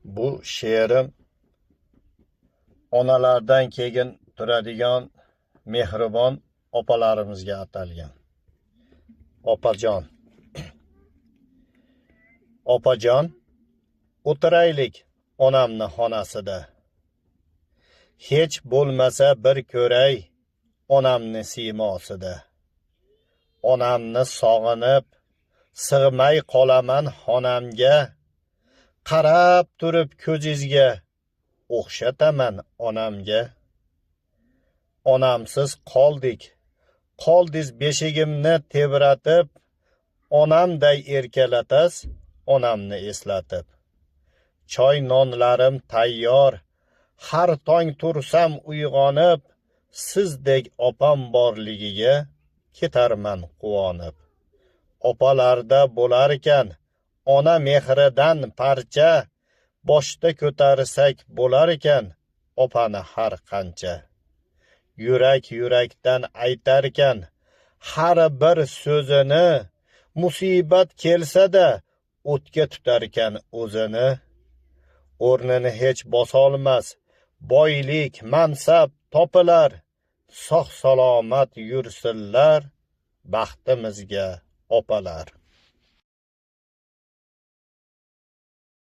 Bu she'rim onalardan keyin turadigan mehribon opalarimizga atalgan. Opajon. Opajon, o'tiraylik onamni xonasida. Hech bo'lmasa bir ko'ray onamni siymosida. Onamni sog'inib, sig'may qolaman xonamga. Qarab turib ko'zingizga, o'xshataman onamga. Onamsiz qoldiz beshigimni tebratib, onamday erkalatas, onamni eslatib. Choy nonlarim tayyor, har tong tursam uyg'onib, sizdek opam borligiga ketarman quvonib. Opalarda bo'larkan ona mehridan parcha, boshda ko'tarsak bo'larkan opani har qancha. Yurak-yurakdan aytarkan har bir so'zini, musibat kelsa-da o'tga tutarkan o'zini. O'rnini hech bosolmas, boylik, mansab topilar, sog' salomat yursinlar, baxtimizga opalar.